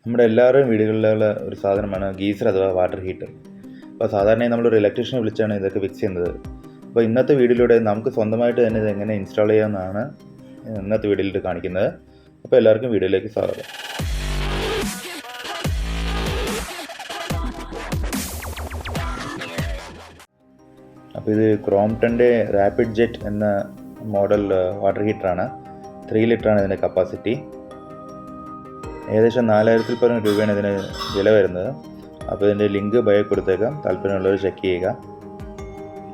നമ്മുടെ എല്ലാവരുടെയും വീടുകളിലുള്ള ഒരു സാധനമാണ് ഗീസർ അഥവാ വാട്ടർ ഹീറ്റർ. അപ്പോൾ സാധാരണയായി നമ്മളൊരു ഇലക്ട്രീഷ്യനെ വിളിച്ചാണ് ഇതൊക്കെ ഫിക്സ് ചെയ്യുന്നത്. അപ്പോൾ ഇന്നത്തെ വീഡിയോയിലൂടെ നമുക്ക് സ്വന്തമായിട്ട് തന്നെ ഇത് എങ്ങനെ ഇൻസ്റ്റാൾ ചെയ്യാമെന്നാണ് ഇന്നത്തെ വീഡിയോയിൽ കാണിക്കുന്നത്. അപ്പോൾ എല്ലാവർക്കും വീഡിയോയിലേക്ക് സ്വാഗതം. അപ്പോൾ ഇത് ക്രോംപ്ടൻ്റെ റാപ്പിഡ് ജെറ്റ് എന്ന മോഡൽ വാട്ടർ ഹീറ്ററാണ്. 3 ലിറ്ററാണ് ഇതിൻ്റെ കപ്പാസിറ്റി. ഏകദേശം 4000-ൽ പരം രൂപയാണ് ഇതിന് വില വരുന്നത്. അപ്പോൾ ഇതിൻ്റെ ലിങ്ക് ബയോ കൊടുത്തേക്കാം, താല്പര്യമുള്ളവർ ചെക്ക് ചെയ്യുക.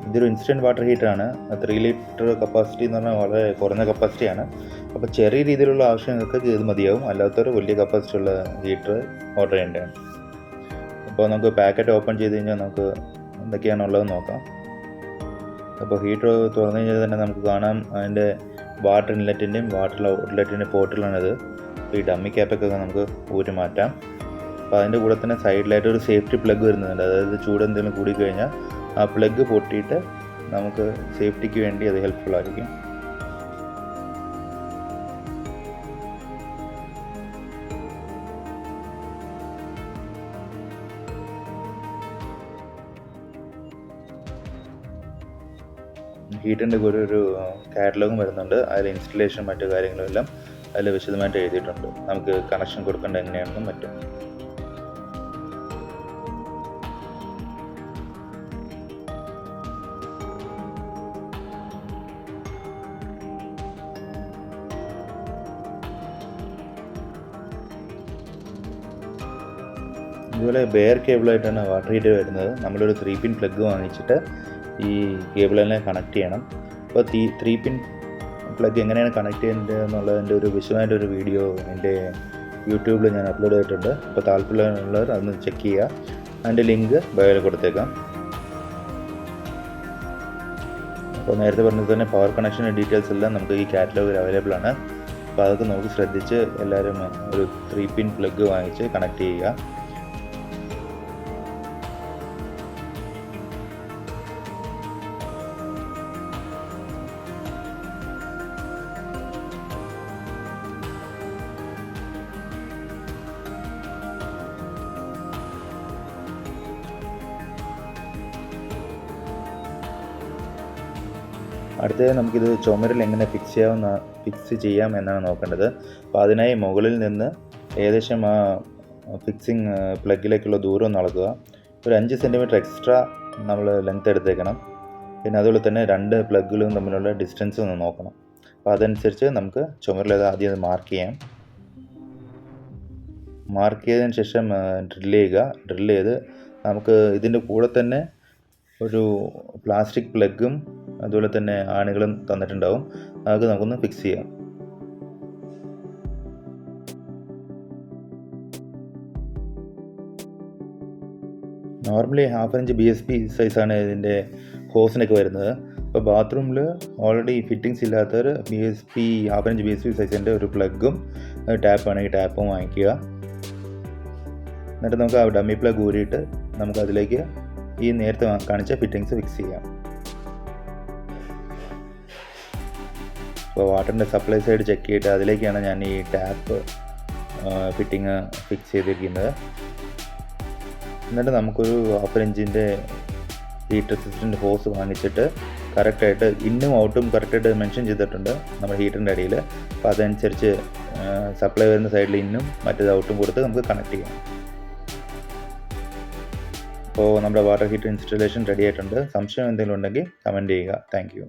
ഇതൊരു ഇൻസ്റ്റൻറ്റ് വാട്ടർ ഹീറ്ററാണ്. 3 ലിറ്റർ കപ്പാസിറ്റി എന്ന് പറഞ്ഞാൽ വളരെ കുറഞ്ഞ കപ്പാസിറ്റിയാണ്. അപ്പോൾ ചെറിയ രീതിയിലുള്ള ആവശ്യങ്ങൾക്ക് ഇത് മതിയാവും, അല്ലാത്തൊരു വലിയ കപ്പാസിറ്റി ഉള്ള ഹീറ്റർ ഓർഡർ ചെയ്യേണ്ടതാണ്. അപ്പോൾ നമുക്ക് പാക്കറ്റ് ഓപ്പൺ ചെയ്ത് കഴിഞ്ഞാൽ നമുക്ക് എന്തൊക്കെയാണുള്ളത് നോക്കാം. അപ്പോൾ ഹീറ്റർ തുറന്നു കഴിഞ്ഞാൽ തന്നെ നമുക്ക് കാണാം അതിൻ്റെ വാട്ടർ ഇൻലെറ്റിൻ്റെയും വാട്ടർ ഔട്ട്ലെറ്റിൻ്റെയും പോർട്ടിലാണിത്. അപ്പോൾ ഈ ഡമ്മി ക്യാപ്പൊക്കെ നമുക്ക് ഊരി മാറ്റാം. അപ്പോൾ അതിൻ്റെ കൂടെ തന്നെ സൈഡിലായിട്ട് ഒരു സേഫ്റ്റി പ്ലഗ് വരുന്നുണ്ട്. അതായത് ചൂട് എന്തെങ്കിലും കൂടിക്കഴിഞ്ഞാൽ ആ പ്ലഗ് പൊട്ടിയിട്ട് നമുക്ക് സേഫ്റ്റിക്ക് വേണ്ടി അത് ഹെൽപ്ഫുൾ ആയിരിക്കും. ഹീറ്ററിൻ്റെ കൂടെ ഒരു കാറ്റലോഗും വരുന്നുണ്ട്. അതിൽ ഇൻസ്റ്റലേഷൻ മറ്റു കാര്യങ്ങളും എല്ലാം അതിൽ വിശദമായിട്ട് എഴുതിയിട്ടുണ്ട്. നമുക്ക് കണക്ഷൻ കൊടുക്കേണ്ട എങ്ങനെയാണെന്നും മറ്റും. ഇതുപോലെ ബെയർ കേബിളായിട്ടാണ് വാട്ടർ ഹീറ്റർ വരുന്നത്. നമ്മളൊരു 3 പിൻ പ്ലഗ് വാങ്ങിച്ചിട്ട് ഈ കേബിളിനെ കണക്ട് ചെയ്യണം. അപ്പോൾ 3 പിൻ പ്ലഗ് എങ്ങനെയാണ് കണക്ട് ചെയ്യേണ്ടത് എന്നുള്ളതിൻ്റെ ഒരു വിശദമായിട്ടൊരു വീഡിയോ എൻ്റെ യൂട്യൂബിൽ ഞാൻ അപ്ലോഡ് ചെയ്തിട്ടുണ്ട്. അപ്പോൾ താല്പര്യമുള്ളവർ അതൊന്ന് ചെക്ക് ചെയ്യുക. അതിൻ്റെ ലിങ്ക് ബയോയിൽ കൊടുത്തേക്കാം. അപ്പോൾ നേരത്തെ പറഞ്ഞത് തന്നെ പവർ കണക്ഷൻ്റെ ഡീറ്റെയിൽസ് എല്ലാം നമുക്ക് ഈ കാറ്റലോഗിൽ അവൈലബിൾ ആണ്. അപ്പോൾ അതൊക്കെ നോക്കി ശ്രദ്ധിച്ച് എല്ലാവരും ഒരു 3 പിൻ പ്ലഗ് വാങ്ങിച്ച് കണക്ട് ചെയ്യുക. അടുത്തത് നമുക്കിത് ചുമരിൽ എങ്ങനെ ഫിക്സ് ചെയ്യാം എന്നാണ് നോക്കേണ്ടത്. അപ്പോൾ അതിനായി മുകളിൽ നിന്ന് ഏകദേശം ആ ഫിക്സിങ് പ്ലഗിലേക്കുള്ള ദൂരം ഒന്ന് അളക്കുക. ഒരു 5 സെൻറ്റിമീറ്റർ എക്സ്ട്രാ നമ്മൾ ലെങ്ത് എടുത്തേക്കണം. പിന്നെ അതുപോലെ തന്നെ 2 പ്ലഗുകളും തമ്മിലുള്ള ഡിസ്റ്റൻസ് ഒന്ന് നോക്കണം. അപ്പോൾ അതനുസരിച്ച് നമുക്ക് ചുമരിൽ ആദ്യം അത് മാർക്ക് ചെയ്യാം. മാർക്ക് ചെയ്തതിന് ശേഷം ഡ്രില്ല് ചെയ്ത് നമുക്ക് ഇതിൻ്റെ കൂടെ തന്നെ ഒരു പ്ലാസ്റ്റിക് പ്ലഗും അതുപോലെ തന്നെ ആണികളും തന്നിട്ടുണ്ടാവും. അതൊക്കെ നമുക്കൊന്ന് ഫിക്സ് ചെയ്യാം. നോർമലി 1/2 ഇഞ്ച് BSP സൈസാണ് ഇതിൻ്റെ ഹോസിനൊക്കെ വരുന്നത്. അപ്പോൾ ബാത്റൂമിൽ ഓൾറെഡി ഫിറ്റിങ്സ് ഇല്ലാത്തൊരു BSP 1/2 ഇഞ്ച് BSP സൈസിൻ്റെ ഒരു പ്ലഗും ടാപ്പാണെങ്കിൽ ടാപ്പും വാങ്ങിക്കുക. എന്നിട്ട് നമുക്ക് ആ ഡമ്മി പ്ലഗ് ഊരിയിട്ട് നമുക്ക് അതിലേക്ക് ഈ നേരത്തെ കാണിച്ച ഫിറ്റിങ്സ് ഫിക്സ് ചെയ്യാം. അപ്പോൾ വാട്ടറിൻ്റെ സപ്ലൈ സൈഡ് ചെക്ക് ചെയ്തിട്ട് അതിലേക്കാണ് ഞാൻ ഈ ടാപ്പ് ഫിറ്റിങ് ഫിക്സ് ചെയ്തിരിക്കുന്നത്. എന്നിട്ട് നമുക്കൊരു 1/2 ഇഞ്ചിൻ്റെ ഹീറ്റർ സിസ്റ്റത്തിൻ്റെ ഹോസ് വാങ്ങിച്ചിട്ട് കറക്റ്റായിട്ട് ഇന്നും ഔട്ടും കറക്റ്റായിട്ട് മെൻഷൻ ചെയ്തിട്ടുണ്ട് നമ്മുടെ ഹീറ്ററിൻ്റെ അടിയിൽ. അപ്പോൾ അതനുസരിച്ച് സപ്ലൈ വരുന്ന സൈഡിൽ ഇന്നും മറ്റേത് ഔട്ടും കൊടുത്ത് നമുക്ക് കണക്ട് ചെയ്യാം. അപ്പോൾ നമ്മുടെ വാട്ടർ ഹീറ്റർ ഇൻസ്റ്റലേഷൻ റെഡി ആയിട്ടുണ്ട്. സംശയം എന്തെങ്കിലും ഉണ്ടെങ്കിൽ കമൻറ്റ് ചെയ്യുക. Thank you.